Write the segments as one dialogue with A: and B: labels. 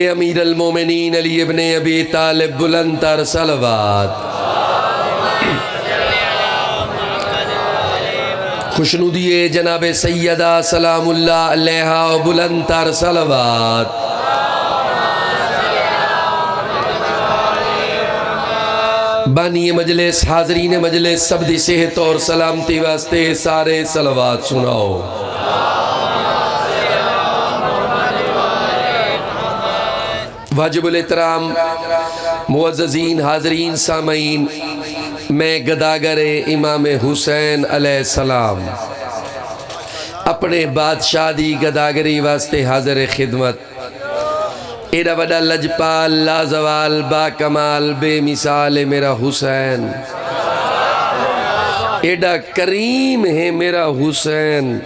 A: अमीर अल मोमिनीन अली इब्ने अबी तालिब बुलंद तर सलवात। खुशनुदिए जनाब सैयदा सलामुल्लाह अलैहा बुलंद तर सलवात। बानी मजलिस हाजरीन मजलिस सबदी सेहत और सलामती वास्ते सारे सलवात सुनाओ। वाजिबुल एहतराम मुअज़्ज़ज़ीन हाज़रीन सामईन, मैं गदागर इमाम हुसैन अलैहिस्सलाम अपने बादशाह दी गदागरी वास्ते हाज़िर खिदमत। एडा वड्डा लजपाल लाजवाल बाकमाल बेमिसाल है मेरा हुसैन, एडा करीम है मेरा हुसैन,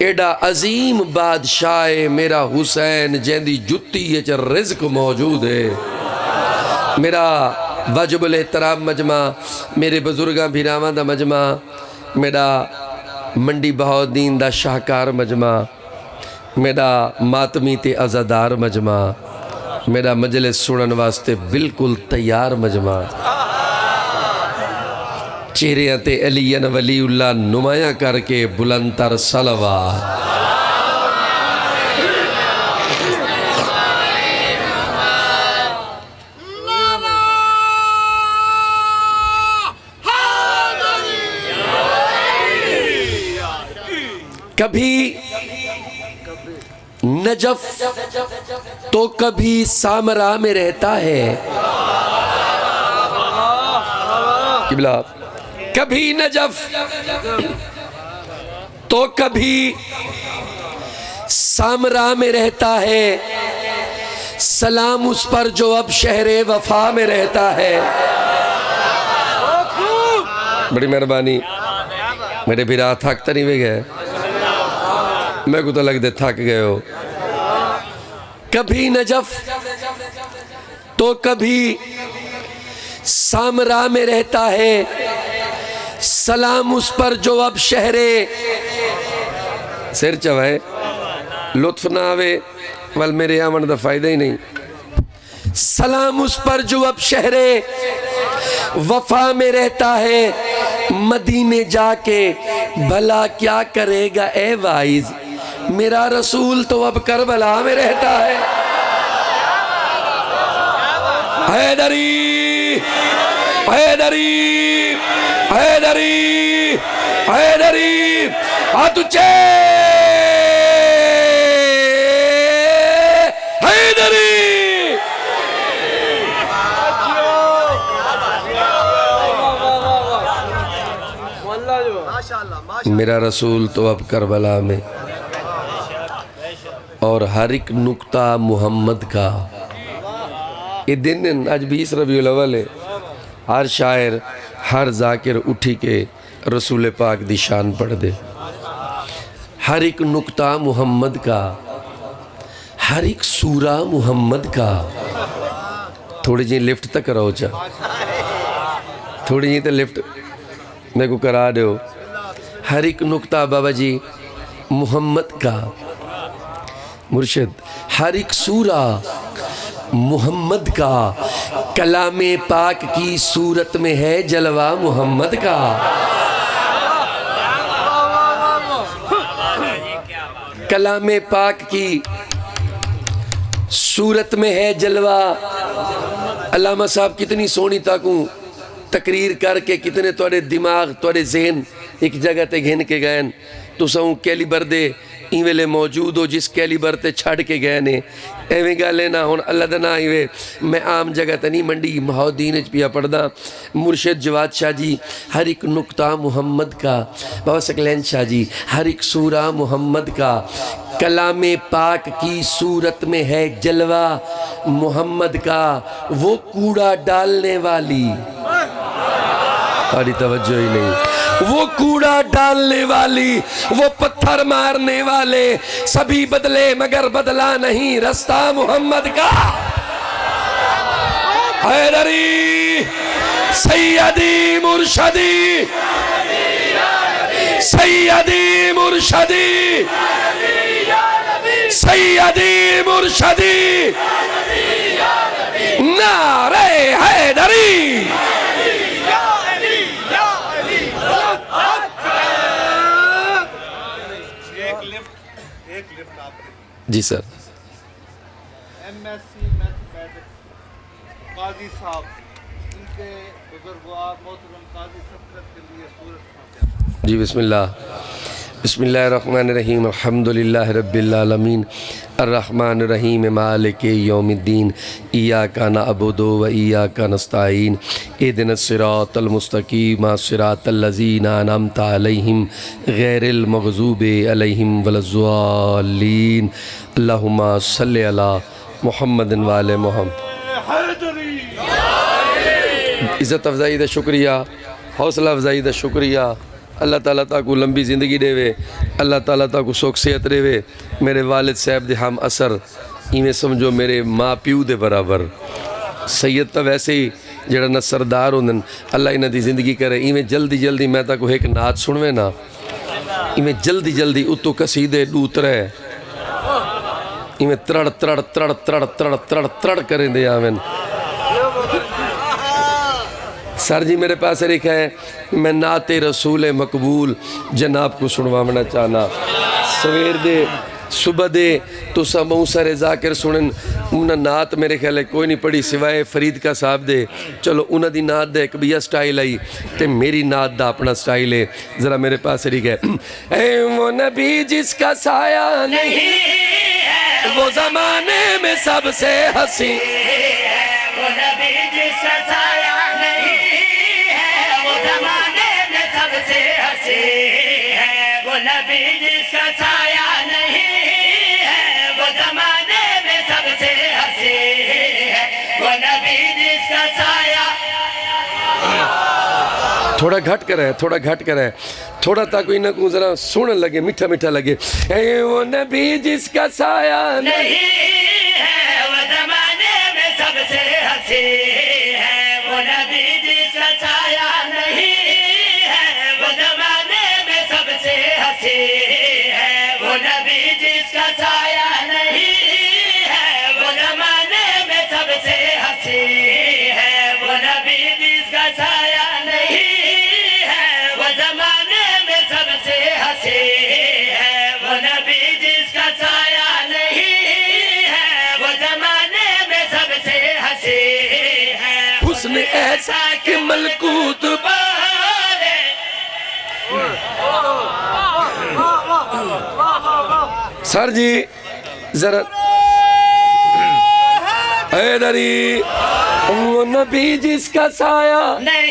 A: एडा अजीम बादशाह है मेरा हुसैन, जैंदी जुत्ती च रिज़्क मौजूद है। मेरा वाजिबुल एहतराम मजमा, मेरे बुजुर्गां भीरावां दा मजमा, मेरा मंडी बहाउद्दीन दा शाहकार मजमा, मेरा मातमी ते अज़ादार मजमा, मेरा मजलिस सुनन वास्ते बिल्कुल तैयार मजमा। चेहरियां ते अलीयन वलीउल्लाह नुमाया करके बुलंद तर सलवात। कभी नजफ तो कभी सामरा में रहता है किबला, कभी नजफ तो कभी सामरा में रहता है, सलाम उस पर जो अब शहरे वफा में रहता है। बड़ी मेहरबानी मेरे बिरा, थक तो नहीं गए? मैं को तो लगते थक गए हो। कभी नजफ तो कभी सामरा में रहता है, सलाम उस पर जो अब शहरे सिर चवाए, लुत्फ ना आवे वल मेरे आवन का फायदा ही नहीं। सलाम उस पर जो अब शहरे वफा में रहता है, मदीने जाके भला क्या करेगा ए वाइज, मेरा रसूल तो अब करबला में रहता है। हैदरी हैदरी हैदरी हैदरी आतुचे हैदरी। मेरा रसूल तो अब करबला में, और हर एक नुक्ता मोहम्मद का। ये दिन आज 20 रबीउल अव्वल है, हर शायर हर जाकिर उठी के रसूल पाक दी शान पढ़ दे। हर एक नुक्ता मोहम्मद का, हर एक सूरा मोहम्मद का। थोड़ी जी लिफ्ट तक करो चा, थोड़ी जी तो लिफ्ट मेरे को करा दो। हर एक नुक्ता बाबा जी मोहम्मद का मुर्शिद, हर एक सूरा मोहम्मद का, कलामे पाक की सूरत में है जलवा मोहम्मद का। कलामे पाक की सूरत में है जलवा। अल्लामा साहब कितनी सोहनी ताकू तकरीर करके कितने थोड़े दिमाग थोड़े जहन एक जगह ते घिन के गए। तुसां कैलीबर दे ई वेले मौजूद हो जिस कैलीबर ते छड़ के गए ने। एवें गल है ना, हुण अल्लाह दा नाम इवे मैं आम जगह ते नहीं मंडी बहाउद्दीन च पिया पढ़दा। मुर्शिद जवाद शाह जी हर एक नुक्ता मोहम्मद का, बाबा सकलैन शाह जी हर एक सूरा मोहम्मद का, कलामे पाक की सूरत में है जलवा मोहम्मद का। वो कूड़ा डालने वाली, सारी तवज्जो ही नहीं, वो कूड़ा डालने वाली, वो पत्थर मारने वाले सभी बदले मगर बदला नहीं रास्ता मोहम्मद का। हैदरी सैयदी मुर्शदी सैयदी मुर्शदी सैयदी मुर्शदी, नारे हैदरी। जी सर।
B: MSc मैथमेटिक्स काजी साहब, इनके बुजुर्गवार मोहतरम काजी सब्कत के लिए सूरत फातिहा।
A: जी बिस्मिल्लाह। बिस्मिल्लाहिर्रहमानिर्रहीम, अल्हम्दुलिल्लाहि रब्बिल आलमीन, अर्रहमानिर्रहीम, मालिकि यौमिद्दीन, इय्याका नअबुदु व इय्याका नस्तईन, इहदिनस सिरातल मुस्तकीम, सिरातल लज़ीना अनअमता अलैहिम, गैरिल मग़ज़ूबि अलैहिम वलज़्ज़ालीन। अल्लाहुम्मा सल्लि अला मुहम्मदिन व आले मुहम्मद। इज़्ज़त अफ़ज़ाई दा शुक्रिया, हौसला अफ़ज़ाई दा शुक्रिया। अल्लाह ताला ताकू लंबी ज़िंदगी देवे, अल्लाह ताला ताकू सुख सेहत देवे। मेरे वालिद साहब दे हम असर इवें समझो मेरे माँ प्यू दे बराबर। सैयद तो वैसे ही जड़ा ना सरदार होंदन, अल्लाह इन्हां दी ज़िंदगी करे। इवें जल्दी जल्दी मैं ताकू एक नात सुनवे ना, इवें जल्दी जल्दी उतो कसीदे दूतरे, इवें त्रड़ त्रड़ त्रड़ त्रड़ त्रड़ त्रड़ त्रड़ करें दे आवेन। सर जी मेरे पास लिखा है, मैं नाते रसूल मकबूल जनाब को सुनवाना चाहना। सवेर दे सुबह दे तुसा मऊसर जाकिर सुनन, उन्हें नात मेरे ख्याल है कोई नहीं पढ़ी सिवाय फरीद का साहब दे। चलो उन्हों की नात का एक बिया स्टाइल आई, तो मेरी नात का अपना स्टाइल है। ज़रा मेरे पास लिखा है, वो नबी जिसका साया नहीं है, वो ज़माने में सबसे हंसी,
C: वो नबी जिसका साया नहीं है, वो ज़माने में सबसे हंसी है। वो नबी जिसका साया नहीं है, वो ज़माने में सबसे हंसी है। वो नबी जिसका साया।
A: थोड़ा घट कर है, थोड़ा घट कर है, थोड़ा ताकि इन्हें को जरा सुनने लगे, मीठा मीठा लगे। ए वो नबी जिसका साया
C: नहीं है, वो ज़माने में सबसे हंसी है। वो नबी जिसका साया नहीं है, वो ज़माने में सबसे हंसी है। वो नबी जिसका साया नहीं है, वो ज़माने में सबसे हंसी है। वो नबी जिसका साया नहीं है, वो ज़माने में सबसे हंसी है। वो नबी जिसका साया नहीं है, वो ज़माने में सबसे हंसी है।
A: उसने ऐसा कि मलकूत
C: बोले
A: सर जी जरा हैदरी, वो नबी जिसका साया
C: नहीं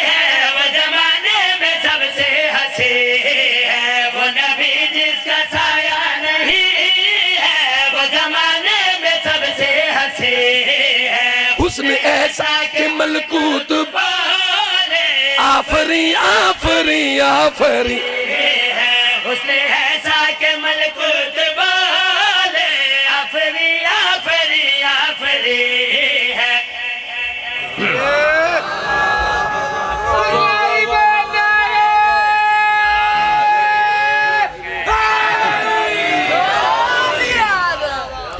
C: है, वो ज़माने में सबसे हंसी है। वो नबी जिसका साया नहीं है, वो ज़माने में सबसे हंसी है।
A: उसने ऐसा कि मलकूत
C: बोले
A: आफरी आफरी आफरी।
C: है, उसने ऐसा के मलकूत बोले आफरी आफरी आफरी है।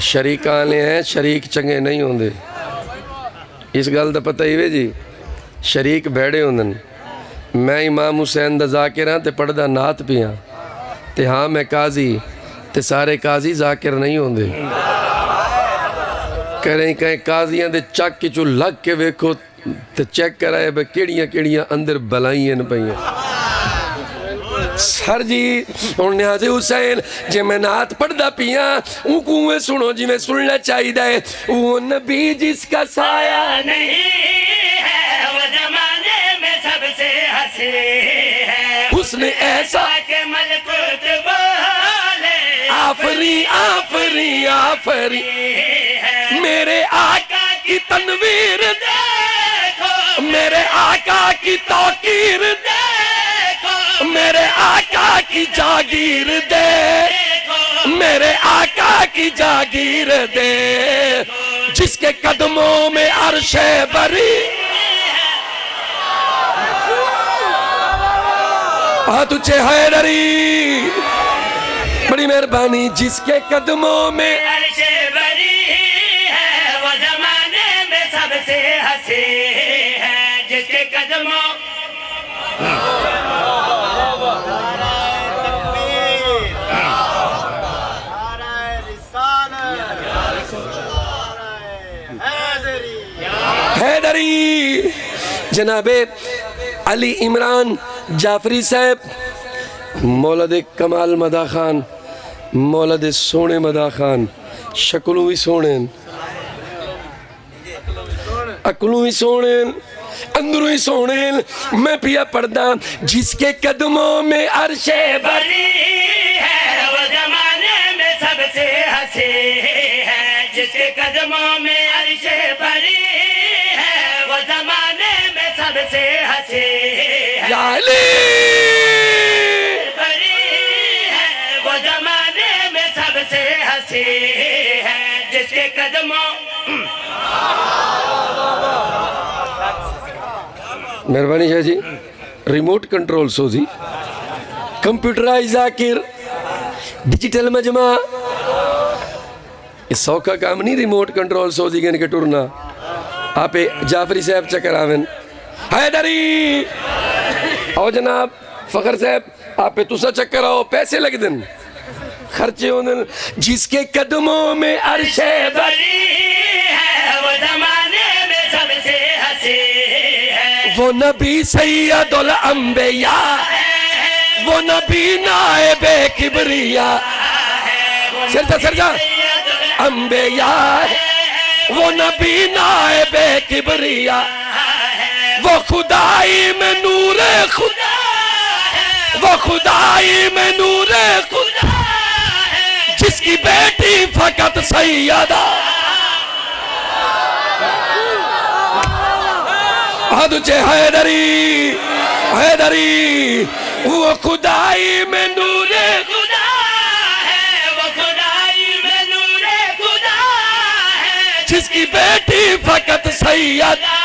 A: शरीक आने हैं, शरीक चंगे नहीं होंगे। इस गल का पता ही वे जी, शरीक बैठे होंदन। मैं इमाम हुसैन दा जाकिर हाँ, ते पढ़दा नात पिया, ते हाँ मैं काजी, ते सारे काजी जाकिर नहीं होंगे। करें कहीं काजियां दे चक चो लग के वेखो ते चेक कराए भाई केड़ियां केड़ियां अंदर बलाइयां न पईयां। सर जी हुण न्याज़े हुसैन जे मैं नात पढ़दा पिया उकुए सुनो जिवें सुनना चाहिए। वो नबी जिसका साया
C: नहीं है, वो ज़माने में सबसे हंसी है।
A: उसने ऐसा
C: के मलकूत बोले
A: आफरी आफरी आफरी।
C: है।
A: मेरे आका की तनवीर
C: देखो
A: मेरे आका की तौकीर
C: देखो
A: मेरे आका की जागीर दे,
C: देखो
A: मेरे आका की जागीर दे, जिसके कदमों में अर्शे बरी। हाँ तुझे हैदरी, बड़ी मेहरबानी, जिसके कदमों में
C: अर्शे हंसे हैं जिसके कदमों
A: हैदरी जनाबे अली इमरान जाफरी साहब, मौलद कमाल मदा खान, मौलद सोने मदा खान, शक्लों भी सोने, अकलों भी सोने, अंदरों ही सोने। मैं पिया पढ़दा जिसके कदमों में अर्शे
C: बरी है वो जमाने में सबसे हंसे हैं जिसके कदमों में अर्शे बरी है वो जमाने में सबसे हंसे हैं
A: याली
C: बरी है वो जमाने में सबसे हंसे हैं जिसके कदमों।
A: मेहरबानी Shah ji, remote control so जी, कंप्यूटराइज जाकिर, डिजिटल मजमा, इस सौखा काम नहीं रिमोट कंट्रोल सो जी के टुरना। आप जाफरी साहब चक्कर आवन हैदरी आओ जनाब फखर साहब आप तुसा चक्कर आओ, पैसे लग दिन खर्चे होने। जिसके कदमों में अर्शे
C: बरी है वो जमाने में सबसे हंसे हैं
A: वो नबी सैयदुल अंबिया, वो नबी नाइबे किबरिया, सरजा अंबिया, वो नबी नाइबे किबरिया, वो खुदाई में नूरे खुदा, वो खुदाई में नूरे खुदा, जिसकी बेटी फकत सैयदा हदुचे हैदरी, हैदरी वो खुदाई में नूरे
C: खुदा है वो खुदाई में नूरे खुदा है
A: जिसकी बेटी फकत सैयदा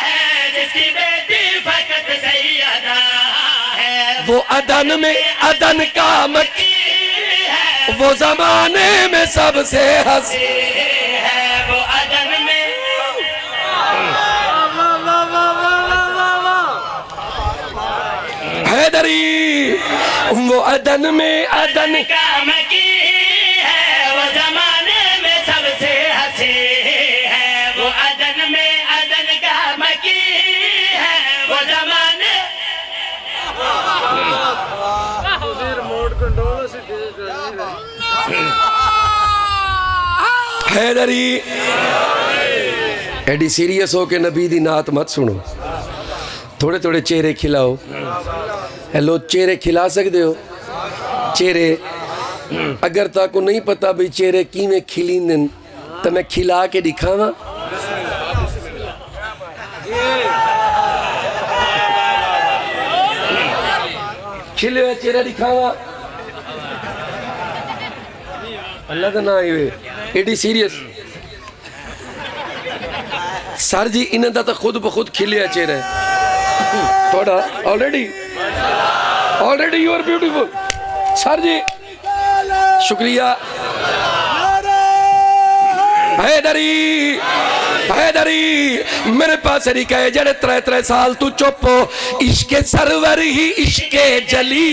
C: है जिसकी बेटी फकत सैयदा है
A: वो अदन में अदन का मकी
C: है
A: वो जमाने में सबसे हंसी
C: है वो अदन में
A: हैदरी वो अदन में अदन
C: का मकी है वो जमाने में सबसे हंसे है वो अदन में अदन का मकी है वो जमाने।
A: हैदरी एडी सीरियस हो के नबी दी नात मत सुनो, थोड़े थोड़े चेहरे खिलाओ। हेलो चेहरे खिला सकते हो? चेहरे अगर ताको नहीं पता भी चेहरे किवें खिलींदे तो मैं खिला के दिखावा। खिले हुए चेहरा दिखावा, अल्लाह का ना आए एडी सीरियस सर जी इन्हें तो खुद ब खुद खिलिया चेहरा है थोड़ा already already you are beautiful sir ji शुक्रिया। हैदरी हैदरी मेरे पास कहे जड़े त्रै त्रै साल तू चुप हो, इश्के सरवर ही इश्के जली